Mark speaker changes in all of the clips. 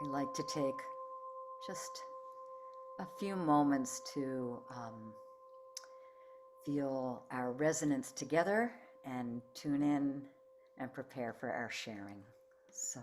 Speaker 1: I like to take just a few moments to feel our resonance together and tune in and prepare for our sharing. So.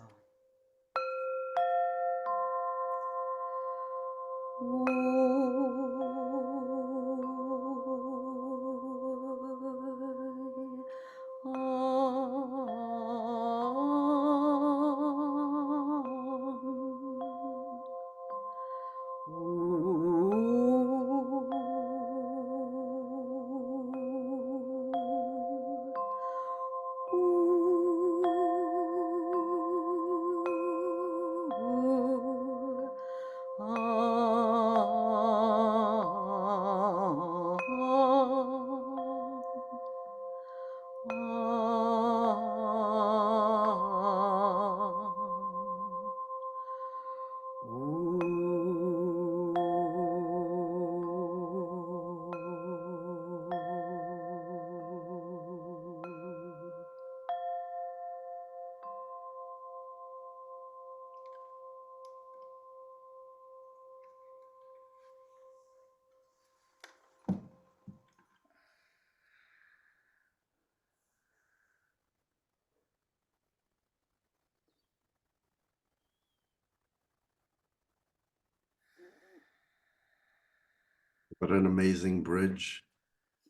Speaker 2: What an amazing bridge.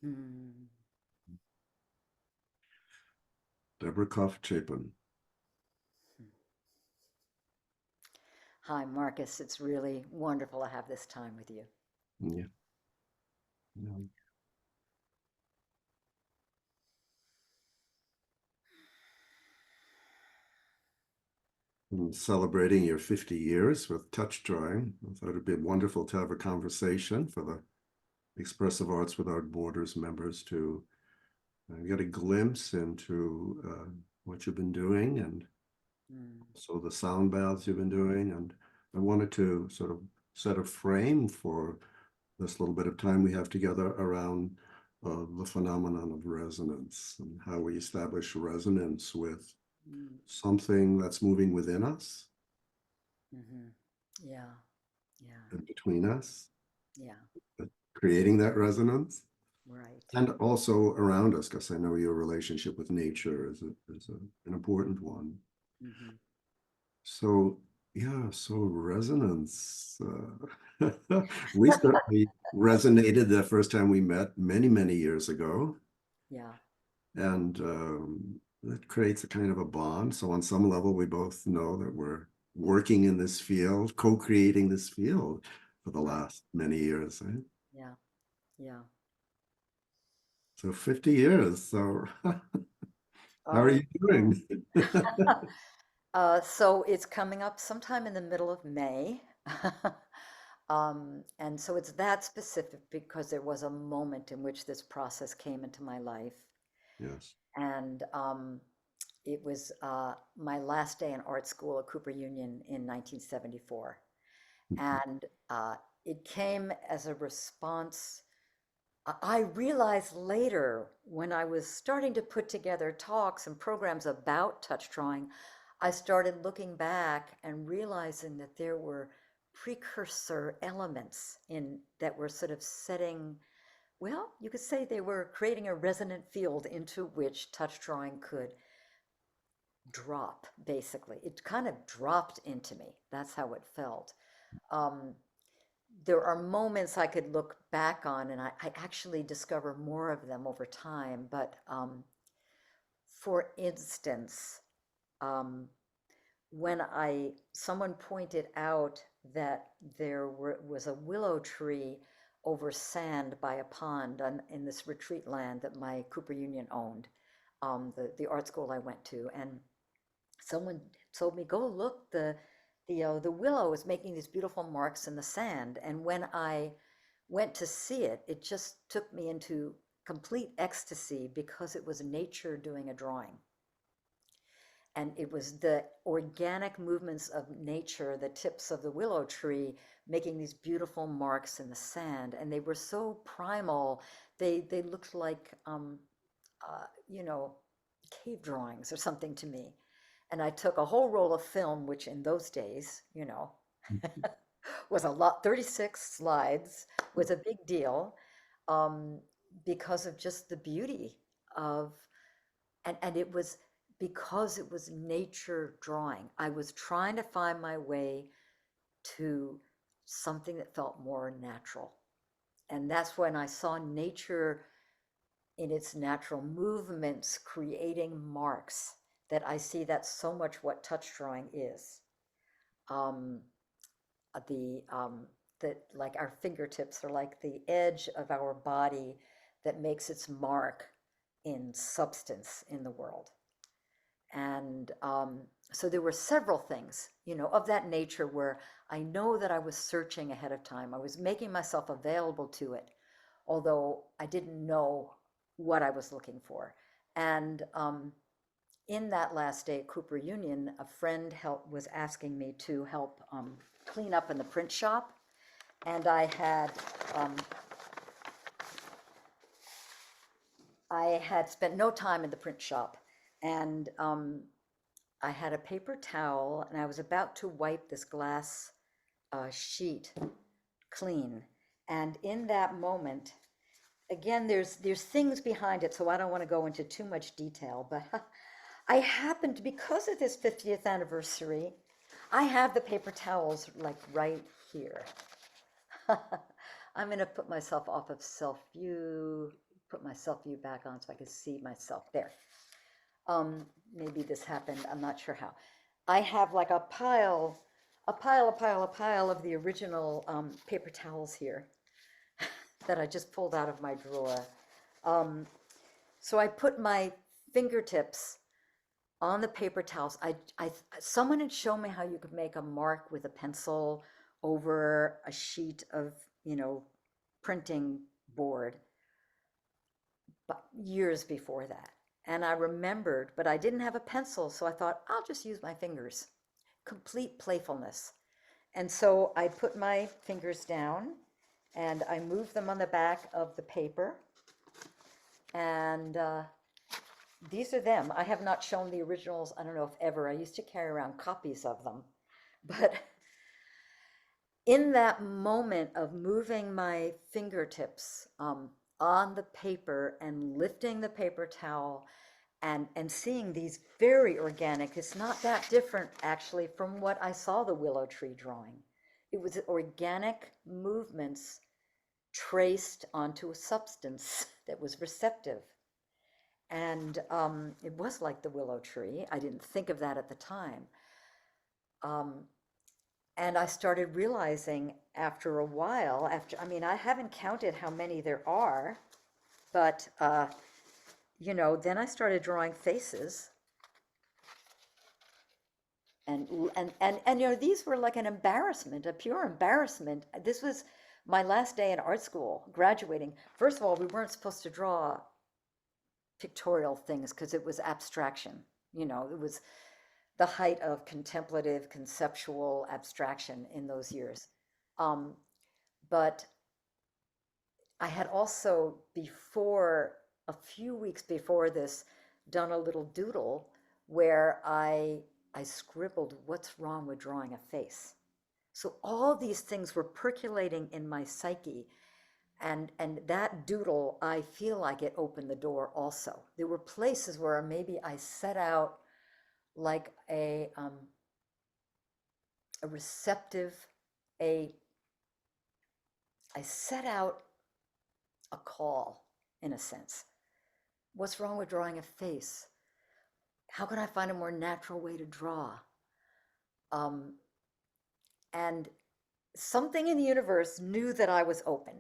Speaker 1: Hmm.
Speaker 2: Deborah Koff-Chapin.
Speaker 1: Hi, Marcus. It's really wonderful to have this time with you.
Speaker 2: Yeah. Yeah. And celebrating your 50 years with touch drawing. I thought it'd be wonderful to have a conversation for the Expressive Arts Without Borders members to get a glimpse into what you've been doing and
Speaker 1: Mm.
Speaker 2: so the sound baths you've been doing. And I wanted to sort of set a frame for this little bit of time we have together around the phenomenon of resonance and how we establish resonance with
Speaker 1: Mm.
Speaker 2: something that's moving within us
Speaker 1: Mm-hmm. Yeah, yeah,
Speaker 2: and between us,
Speaker 1: yeah,
Speaker 2: creating that resonance,
Speaker 1: right.
Speaker 2: and also around us, because I know your relationship with nature an important one.
Speaker 1: Mm-hmm.
Speaker 2: So, yeah, so resonance. We certainly resonated the first time we met many, many years ago.
Speaker 1: Yeah.
Speaker 2: And that creates a kind of a bond. So, on some level, we both know that we're working in this field, co creating this field for the
Speaker 1: Right.
Speaker 2: last many years. Right?
Speaker 1: Yeah, yeah.
Speaker 2: So, 50 years. So, how are
Speaker 1: I
Speaker 2: you
Speaker 1: know.
Speaker 2: doing?
Speaker 1: So it's coming up sometime in the middle of May. And so it's that specific because there was a moment in which this process came into my life.
Speaker 2: Yes.
Speaker 1: And it was my last day in art school at Cooper Union in 1974. And it came as a response. I realized later when I was starting to put together talks and programs about touch drawing, I started looking back and realizing that there were precursor elements in that were sort of setting, well, you could say they were creating a resonant field into which touch drawing could drop, basically. It kind of dropped into me. That's how it felt. Um, there are moments I could look back on, and I actually discover more of them over time. But for instance, um, when someone pointed out that was a willow tree over sand by a pond in this retreat land that my Cooper Union owned, the art school I went to, and someone told me, go look, the willow is making these beautiful marks in the sand. And when I went to see it, it just took me into complete ecstasy because it was nature doing a drawing. And it was the organic movements of nature, the tips of the willow tree, making these beautiful marks in the sand. And they were so primal. They looked like, you know, cave drawings or something to me. And I took a whole roll of film, which in those days, was a lot, 36 slides was a big deal, um, because of just the beauty of, and it was because it was nature drawing. I was trying to find my way to something that felt more natural. And that's when I saw nature in its natural movements creating marks, that I see that's so much what touch drawing is. Um, the that, like, our fingertips are like the edge of our body that makes its mark in substance in the world. And so there were several things, of that nature where I know that I was searching ahead of time. I was making myself available to it, although I didn't know what I was looking for. And in that last day at Cooper Union, a friend was asking me to help clean up in the print shop. And um, I had spent no time in the print shop. And I had a paper towel and I was about to wipe this glass sheet clean. And in that moment, again, there's things behind it, so I don't want to go into too much detail, but I happened, because of this 50th anniversary, I have the paper towels like right here. I'm going to put myself off of self view, put my self view back on so I can see myself there. Maybe this happened, I'm not sure how. I have like a pile of the original paper towels here that I just pulled out of my drawer. So I put my fingertips on the paper towels. Someone had shown me how you could make a mark with a pencil over a sheet of, printing board, but years before that. And I remembered, but I didn't have a pencil, so I thought I'll just use my fingers. Complete playfulness. And so I put my fingers down and I moved them on the back of the paper. And these are them. I have not shown the originals, I don't know if ever. I used to carry around copies of them. But in that moment of moving my fingertips on the paper and lifting the paper towel and seeing these very organic, it's not that different actually from what I saw the willow tree drawing. It was organic movements traced onto a substance that was receptive. And it was like the willow tree. I didn't think of that at the time. Um, and I started realizing after a while, I mean, I haven't counted how many there are, but, then I started drawing faces. And these were like an embarrassment, a pure embarrassment. This was my last day in art school, graduating. First of all, we weren't supposed to draw pictorial things because it was abstraction. It was the height of contemplative, conceptual abstraction in those years. But I had also, a few weeks before this, done a little doodle where I scribbled what's wrong with drawing a face. So all these things were percolating in my psyche. And that doodle, I feel like it opened the door also. There were places where maybe I set out like a receptive, I set out a call, in a sense. What's wrong with drawing a face? How can I find a more natural way to draw? And something in the universe knew that I was open,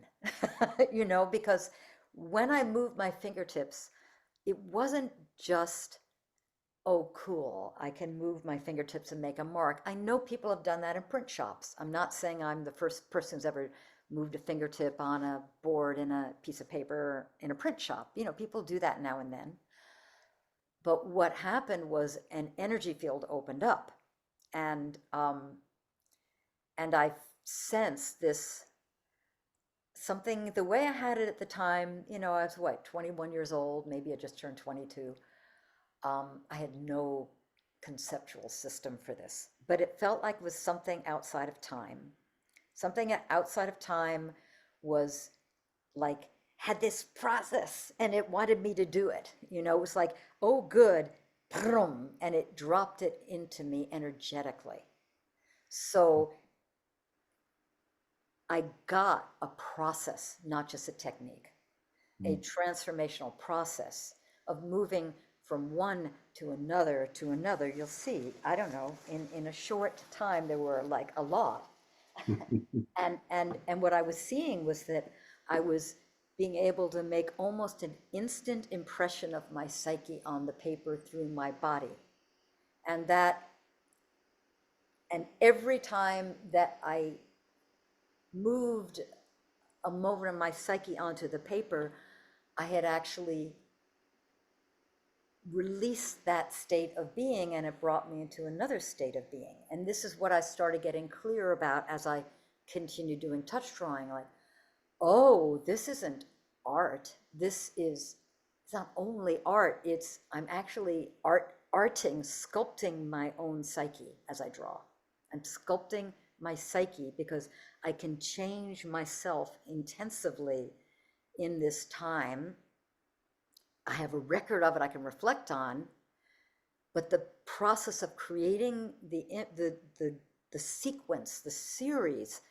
Speaker 1: because when I moved my fingertips, it wasn't just, oh, cool, I can move my fingertips and make a mark. I know people have done that in print shops. I'm not saying I'm the first person who's ever moved a fingertip on a board in a piece of paper in a print shop. People do that now and then. But what happened was an energy field opened up, and I sensed this something, the way I had it at the time. I was what, 21 years old, maybe I just turned 22. I had no conceptual system for this, but it felt like it was something outside of time. Something outside of time was like had this process and it wanted me to do it. It was like, oh, good, boom, and it dropped it into me energetically. So I got a process, not just a technique, a
Speaker 2: Mm.
Speaker 1: transformational process of moving from one to another to another. You'll see, I don't know, in a short time, there were like a lot. And what I was seeing was that I was being able to make almost an instant impression of my psyche on the paper through my body. And that, and every time that I moved a moment of my psyche onto the paper, I had actually released that state of being and it brought me into another state of being. And this is what I started getting clear about as I continued doing touch drawing. Like, oh, this isn't art. It's not only art, I'm actually arting, sculpting my own psyche as I draw. I'm sculpting my psyche because I can change myself intensively in this time. I have a record of it I can reflect on, but the process of creating the sequence, the series,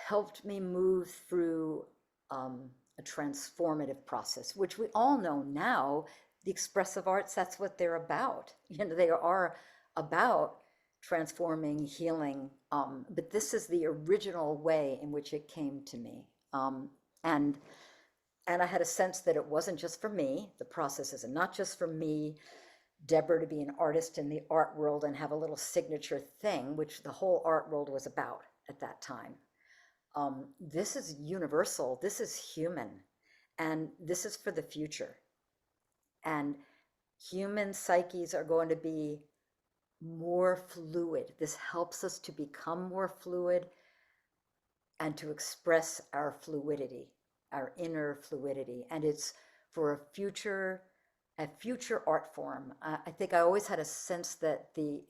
Speaker 1: helped me move through a transformative process, which we all know now. The expressive arts, that's what they're about. They are about transforming, healing. But this is the original way in which it came to me. And and I had a sense that it wasn't just for me. The process is not just for me, Deborah, to be an artist in the art world and have a little signature thing, which the whole art world was about at that time. This is universal, this is human, and this is for the future. And human psyches are going to be more fluid. This helps us to become more fluid and to express our fluidity, our inner fluidity. And it's for a future art form. I think I always had a sense that the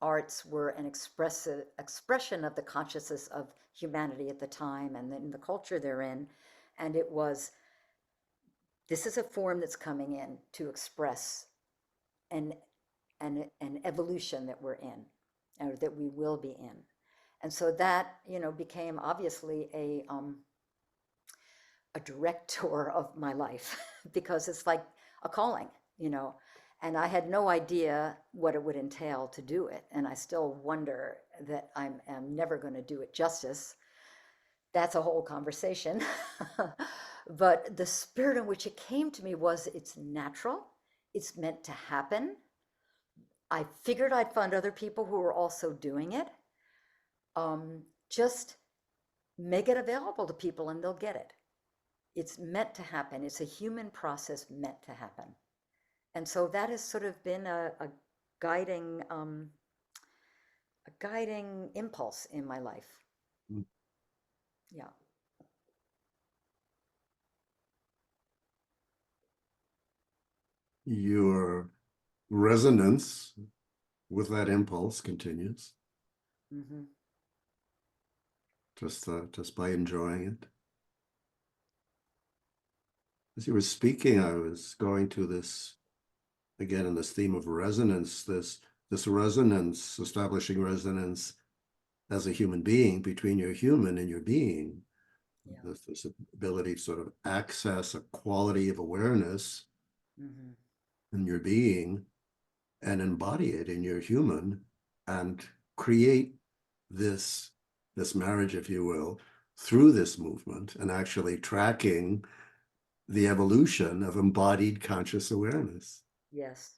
Speaker 1: arts were an expressive expression of the consciousness of humanity at the time and then the culture they're in. And this is a form that's coming in to express an, an evolution that we're in, or that we will be in. And so that, became obviously a director of my life because it's like a calling, and I had no idea what it would entail to do it. And I still wonder that am never going to do it justice. That's a whole conversation. But the spirit in which it came to me was it's natural, it's meant to happen. I figured I'd find other people who were also doing it. Just make it available to people and they'll get it. It's meant to happen. It's a human process meant to happen. And so that has sort of been guiding a guiding impulse in my life.
Speaker 2: Mm.
Speaker 1: Yeah.
Speaker 2: Your resonance with that impulse continues
Speaker 1: Mm-hmm.
Speaker 2: just by enjoying it. As you were speaking, I was going to this again in this theme of resonance, this resonance, establishing resonance as a human being between your human and your being.
Speaker 1: Yeah.
Speaker 2: This ability to sort of access a quality of awareness
Speaker 1: Mm-hmm.
Speaker 2: in your being and embody it in your human and create this marriage, if you will, through this movement and actually tracking the evolution of embodied conscious awareness.
Speaker 1: Yes.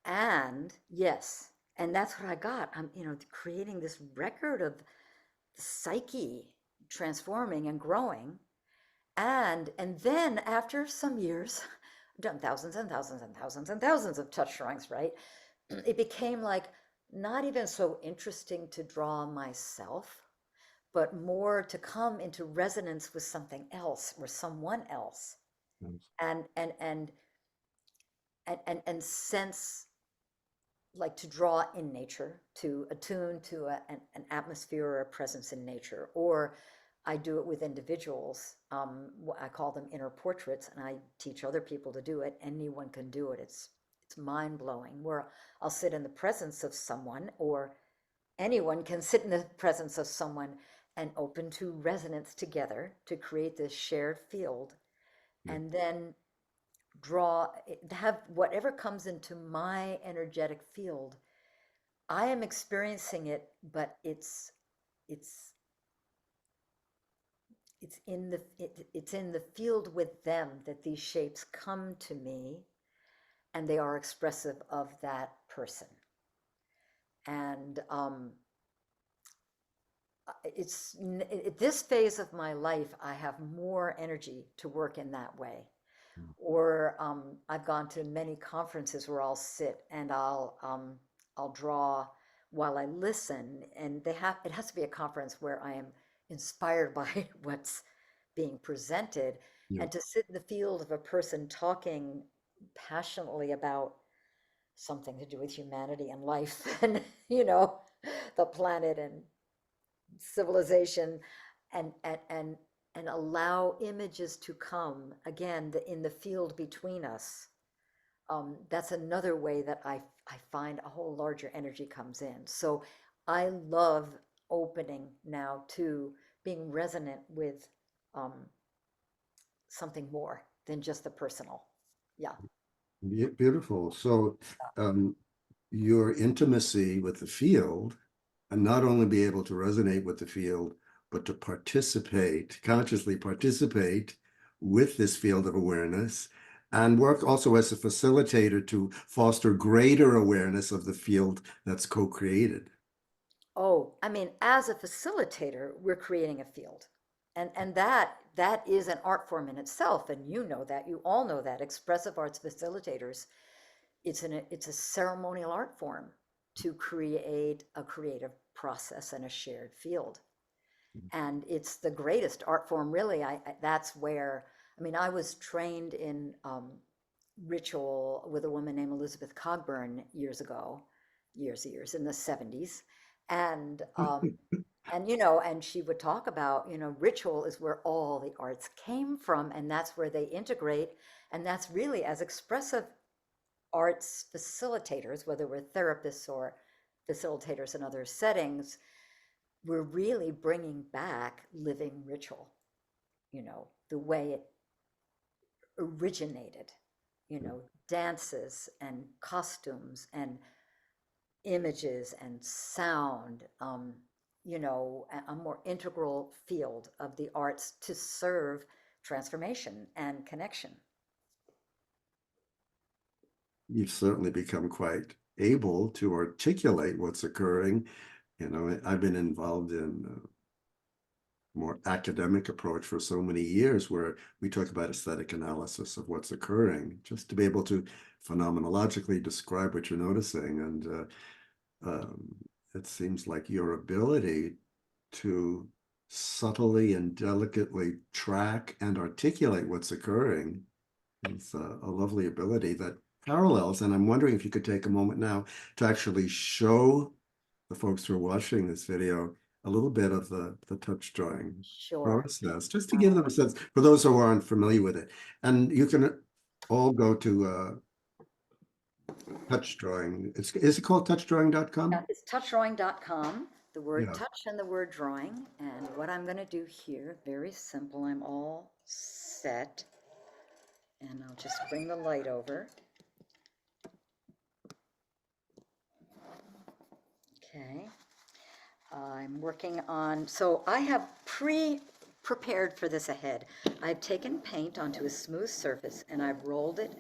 Speaker 1: And yes, and that's what I got. I'm, creating this record of the psyche transforming and growing. And then after some years, I've done thousands and thousands and thousands and thousands of touch drawings, right? It became like not even so interesting to draw myself, but more to come into resonance with something else or someone else,
Speaker 2: Yes.
Speaker 1: and sense. like to draw in nature, to attune to an atmosphere or a presence in nature, or I do it with individuals. I call them inner portraits, and I teach other people to do it. Anyone can do it. It's mind blowing. Where I'll sit in the presence of someone, or anyone can sit in the presence of someone and open to resonance together to create this shared field,
Speaker 2: Yeah.
Speaker 1: and then draw, have whatever comes into my energetic field. I am experiencing it, but it's it's in the field with them that these shapes come to me, and they are expressive of that person. And at this phase of my life, I have more energy to work in that way.
Speaker 2: Mm.
Speaker 1: Or I've gone to many conferences where I'll sit and I'll draw while I listen, and it has to be a conference where I am inspired by what's being presented,
Speaker 2: Yeah.
Speaker 1: and to sit in the field of a person talking passionately about something to do with humanity and life and the planet and civilization, and and allow images to come again, in the field between us. That's another way that I find a whole larger energy comes in. So I love opening now to being resonant with um, something more than just the personal. Yeah.
Speaker 2: Beautiful. So um, your intimacy with the field, and not only be able to resonate with the field, but to participate, consciously participate with this field of awareness, and work also as a facilitator to foster greater awareness of the field that's co-created.
Speaker 1: Oh, I mean, as a facilitator, we're creating a field. And that is an art form in itself, and you know that, you all know that. Expressive arts facilitators, it's a ceremonial art form to create a creative process and a shared field. And it's the greatest art form, really. That's where, I mean, I was trained in ritual with a woman named Elizabeth Cogburn years ago, years in the 70s. And and she would talk about, ritual is where all the arts came from, and that's where they integrate. And that's really, as expressive arts facilitators, whether we're therapists or facilitators in other settings, we're really bringing back living ritual, the way it originated, dances and costumes and images and sound, a more integral field of the arts to serve transformation and connection.
Speaker 2: You've certainly become quite able to articulate what's occurring. I've been involved in more academic approach for so many years, where we talk about aesthetic analysis of what's occurring, just to be able to phenomenologically describe what you're noticing. And it seems like your ability to subtly and delicately track and articulate what's occurring is a lovely ability that parallels. And I'm wondering if you could take a moment now to actually show the folks who are watching this video a little bit of the touch drawing
Speaker 1: Sure.
Speaker 2: process, just to give them a sense for those who aren't familiar with it. And you can all go to touch drawing. Is it called touchdrawing.com?
Speaker 1: It's touchdrawing.com, the word
Speaker 2: Yeah.
Speaker 1: touch and the word drawing. And what I'm going to do here, very simple, I'm all set. And I'll just bring the light over. Okay. I'm working on, so I have prepared for this ahead. I've taken paint onto a smooth surface and I've rolled it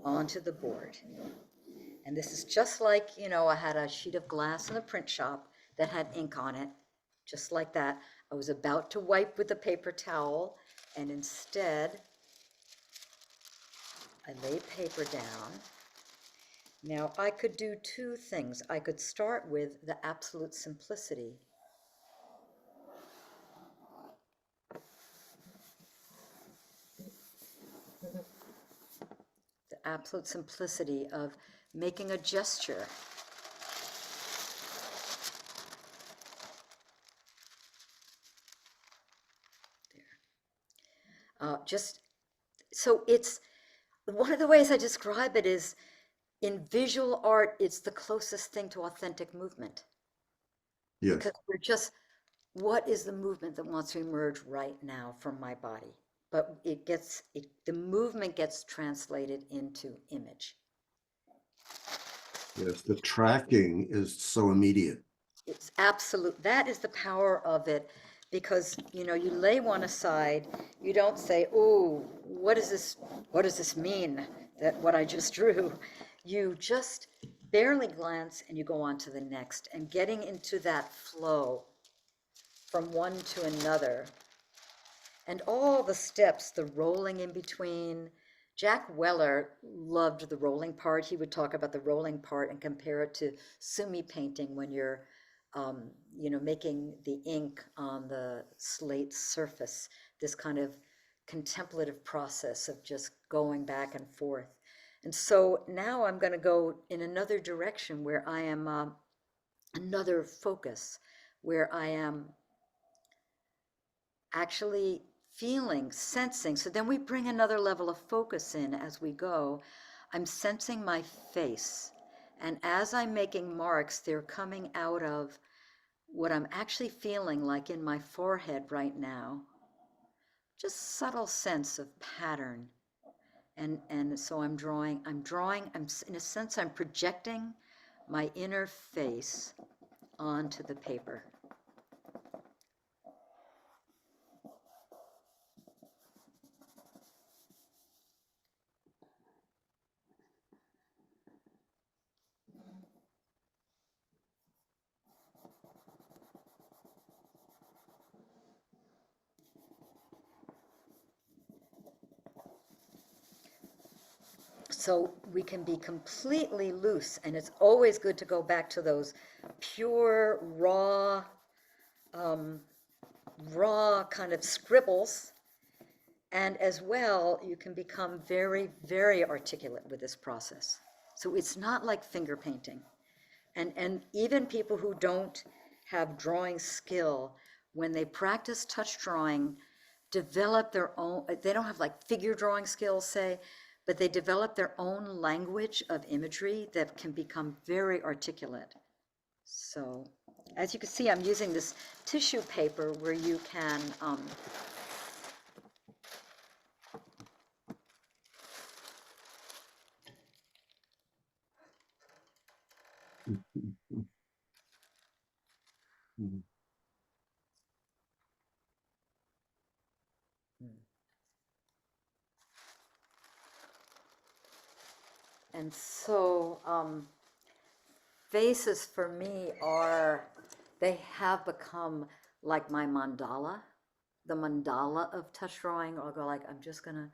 Speaker 1: onto the board. And this is just like, I had a sheet of glass in the print shop that had ink on it, just like that. I was about to wipe with a paper towel, and instead I lay paper down. Now I could do two things. I could start with the absolute simplicity. The absolute simplicity of making a gesture. Just so it's one of the ways I describe it is in visual art, it's the closest thing to authentic movement
Speaker 2: Yes.
Speaker 1: because we're just, what is the movement that wants to emerge right now from my body? But the movement gets translated into image.
Speaker 2: Yes. The tracking is so immediate.
Speaker 1: It's absolute. That is the power of it because, you know, you lay one aside, you don't say, oh, what is this? What does this mean that what I just drew? You just barely glance and you go on to the next and getting into that flow from one to another and all the steps, the rolling in between. Jack Weller loved the rolling part. He would talk about the rolling part and compare it to sumi painting when you're, you know, making the ink on the slate surface, this kind of contemplative process of just going back and forth. And so now I'm going to go in another direction where I am another focus, where I am actually feeling, sensing. So then we bring another level of focus in as we go. I'm sensing my face. And as I'm making marks, they're coming out of what I'm actually feeling like in my forehead right now. Just subtle sense of pattern. And so I'm in a sense, I'm projecting my inner face onto the paper. So we can be completely loose, and it's always good to go back to those pure, um, raw kind of scribbles. And as well, you can become very, very articulate with this process. So it's not like finger painting. And even people who don't have drawing skill, when they practice touch drawing, develop their own, they don't have like figure drawing skills, say, but they develop their own language of imagery that can become very articulate. So as you can see, I'm using this tissue paper where you can and so faces for me are, they have become like my mandala, the mandala of touch drawing. I'll go like, I'm just gonna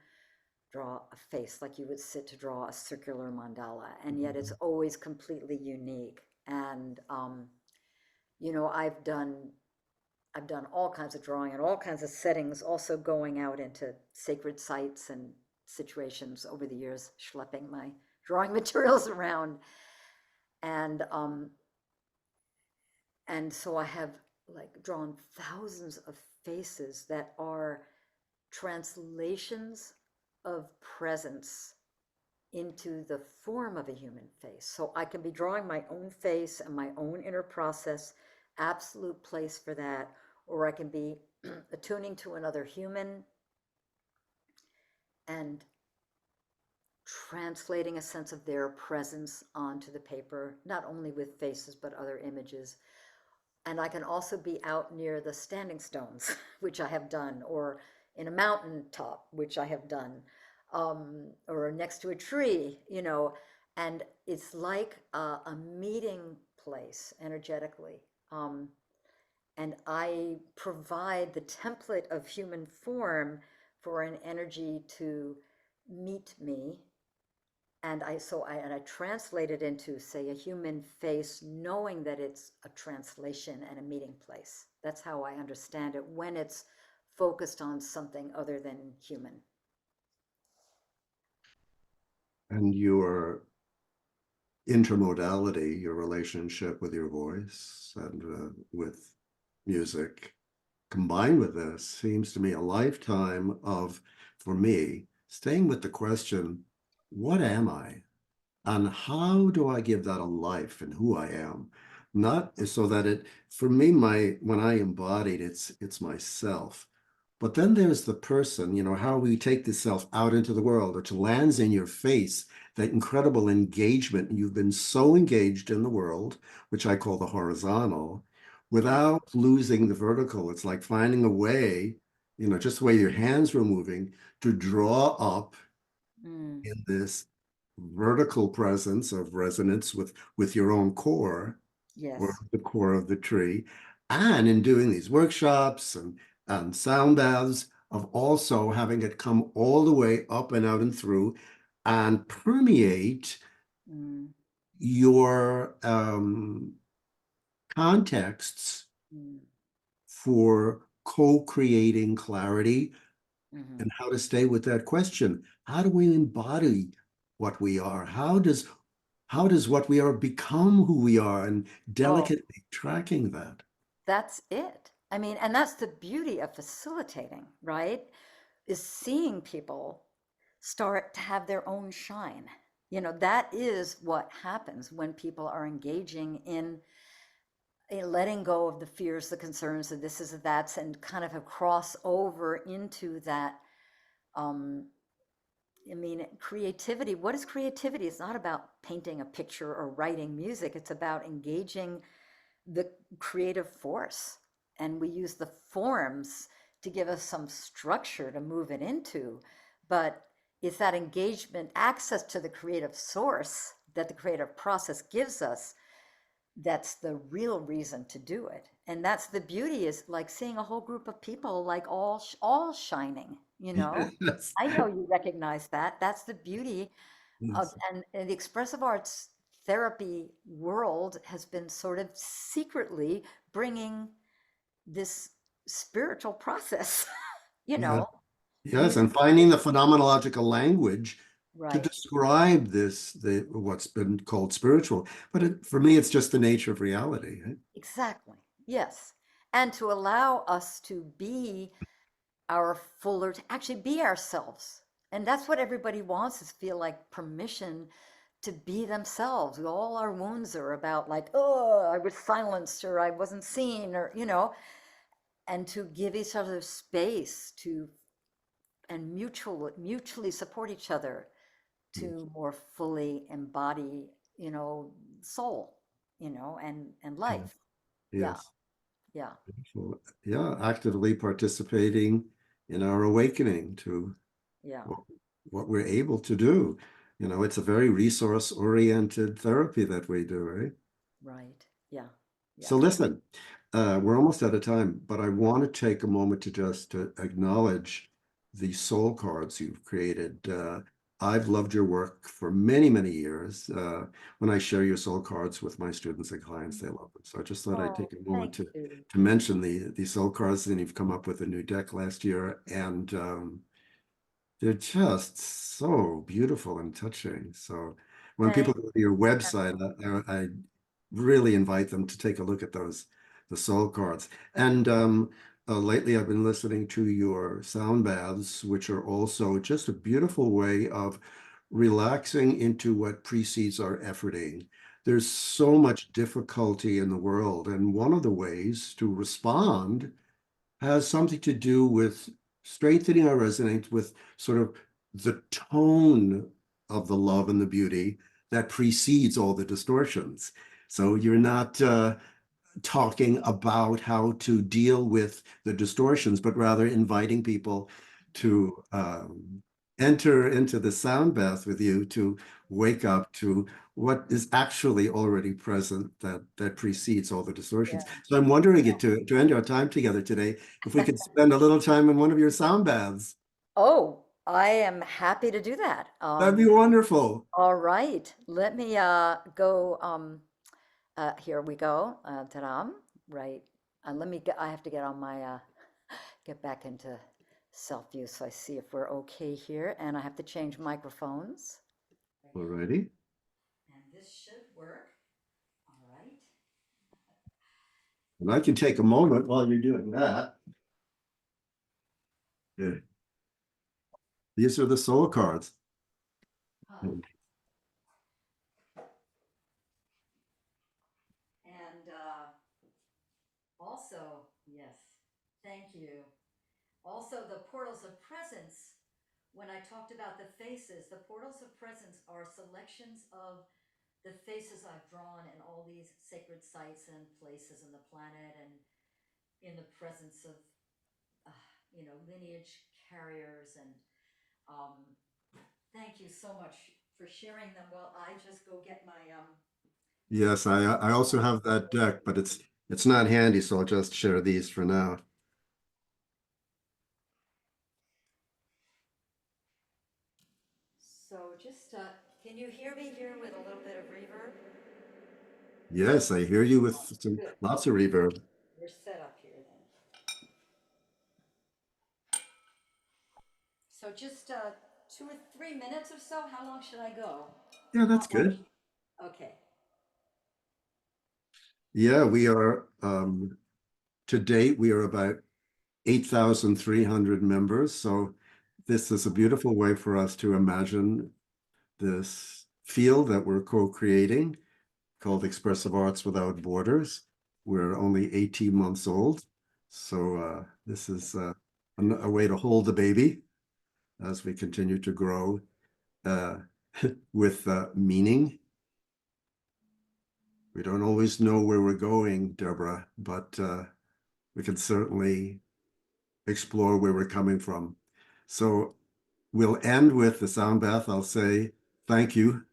Speaker 1: draw a face like you would sit to draw a circular mandala, and yet it's always completely unique. And you know, I've done all kinds of drawing in all kinds of settings, also going out into sacred sites and situations over the years, schlepping my drawing materials around. And and so I have like drawn thousands of faces that are translations of presence into the form of a human face. So I can be drawing my own face and my own inner process, absolute place for that, or I can be attuning to another human and translating a sense of their presence onto the paper, not only with faces, but other images. And I can also be out near the standing stones, which I have done, or in a mountain top, which I have done, or next to a tree, you know, and it's like a meeting place energetically. And I provide the template of human form for an energy to meet me. And I translate it into, say, a human face, knowing that it's a translation and a meeting place. That's how I understand it when it's focused on something other than human.
Speaker 2: And your intermodality, your relationship with your voice and with music, combined with this, seems to me a lifetime of, for me, staying with the question, what am I? And how do I give that a life and who I am? Not so that it, for me, when I embodied, it's myself. But then there's the person, how we take the self out into the world, which lands in your face, that incredible engagement. You've been so engaged in the world, which I call the horizontal,
Speaker 1: Yeah.
Speaker 2: without losing the vertical. It's like finding a way, just the way your hands were moving, to draw up
Speaker 1: Mm,
Speaker 2: in this vertical presence of resonance with your own core or
Speaker 1: yes.
Speaker 2: the core of the tree. And in doing these workshops and sound baths, of also having it come all the way up and out and through and permeate
Speaker 1: Mm,
Speaker 2: your contexts
Speaker 1: mm,
Speaker 2: for co-creating clarity
Speaker 1: mhm.
Speaker 2: and how to stay with that question. How do we embody what we are? How does what we are become who we are, and
Speaker 1: Oh,
Speaker 2: delicately tracking that?
Speaker 1: that's it. I mean, and that's the beauty of facilitating, right? Is seeing people start to have their own shine. That is what happens when people are engaging in letting go of the fears, the concerns, the this is, the that's, and kind of a cross over into that. Um, I mean, creativity. What is creativity? It's not about painting a picture or writing music. It's about engaging the creative force. And we use the forms to give us some structure to move it into. But it's that engagement, access to the creative source that the creative process gives us, that's the real reason to do it. And that's the beauty, is like seeing a whole group of people like all shining, you know.
Speaker 2: Yes.
Speaker 1: I know you recognize that. That's the beauty of,
Speaker 2: Yes.
Speaker 1: and the expressive arts therapy world has been sort of secretly bringing this spiritual process, you
Speaker 2: Yeah.
Speaker 1: know,
Speaker 2: Yes.
Speaker 1: into
Speaker 2: And finding the phenomenological language to
Speaker 1: right.
Speaker 2: describe what's been called spiritual. But for me, it's just the nature of reality. Right?
Speaker 1: Exactly. Yes. And to allow us to be our fuller, to actually be ourselves. And that's what everybody wants, is feel like permission to be themselves. All our wounds are about like, oh, I was silenced or I wasn't seen or, and to give each other space to and mutually support each other
Speaker 2: Yes.
Speaker 1: to more fully embody, soul, and
Speaker 2: Yeah.
Speaker 1: life. Yeah,
Speaker 2: Yes.
Speaker 1: yeah,
Speaker 2: So, yeah, actively participating in our awakening to
Speaker 1: yeah,
Speaker 2: what, what we're able to do. It's a very resource-oriented therapy that we do, right?
Speaker 1: right. Yeah,
Speaker 2: So
Speaker 1: yeah.
Speaker 2: listen, we're almost out of time, but I want to take a moment to just to acknowledge the soul cards you've created. I've loved your work for many, many years. When I share your soul cards with my students and clients, they love them. So I just thought I'd
Speaker 1: Oh,
Speaker 2: take a moment
Speaker 1: thank
Speaker 2: to
Speaker 1: you.
Speaker 2: mention the soul cards. And you've come up with a new deck last year, and they're just so beautiful and touching. So when people
Speaker 1: Thank
Speaker 2: go to your website, I really invite them to take a look at the soul cards. And lately, I've been listening to your sound baths, which are also just a beautiful way of relaxing into what precedes our efforting. There's so much difficulty in the world, and one of the ways to respond has something to do with strengthening our resonance with sort of the tone of the love and the beauty that precedes all the distortions. So you're not talking about how to deal with the distortions, but rather inviting people to enter into the sound bath with you to wake up to what is actually already present that precedes all the distortions.
Speaker 1: Yeah.
Speaker 2: So I'm wondering it to end our time together today, if we could spend a little time in one of your sound baths.
Speaker 1: Oh, I am happy to do that.
Speaker 2: That'd be wonderful.
Speaker 1: All right. Let me go. Here we go. Ta-dam. Right. Let me get, I have to get on my get back into self view so I see if we're okay here. And I have to change microphones.
Speaker 2: Alrighty.
Speaker 1: this should work. All right.
Speaker 2: And I can take a moment while you're doing that. Yeah. These are the soul cards.
Speaker 1: Oh, and also, yes, thank you. Also, the portals of presence. When I talked about the faces, the portals of presence are selections of the faces I've drawn in all these sacred sites and places in the planet and in the presence of, lineage carriers. And um, thank you so much for sharing them while I just go get my.
Speaker 2: Yes, I also have that deck, but it's not handy, so I'll just share these for now.
Speaker 1: So just, can you hear me here with a little bit of reverb?
Speaker 2: Yes, I hear you with some
Speaker 1: Good.
Speaker 2: lots of reverb.
Speaker 1: We're set up here then. So just 2 or 3 minutes or so. How long should I go?
Speaker 2: Yeah, that's
Speaker 1: Not much.
Speaker 2: good.
Speaker 1: Okay.
Speaker 2: Yeah, we are to date we are about 8,300 members. So this is a beautiful way for us to imagine this field that we're co-creating called Expressive Arts Without Borders. We're only 18 months old. So this is a way to hold the baby as we continue to grow uh, with meaning. We don't always know where we're going, Deborah, but we can certainly explore where we're coming from. So we'll end with the sound bath. I'll say thank you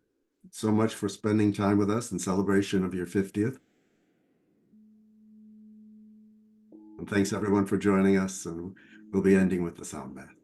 Speaker 2: so much for spending time with us in celebration of your 50th. And thanks everyone for joining us. And we'll be ending with the sound bath.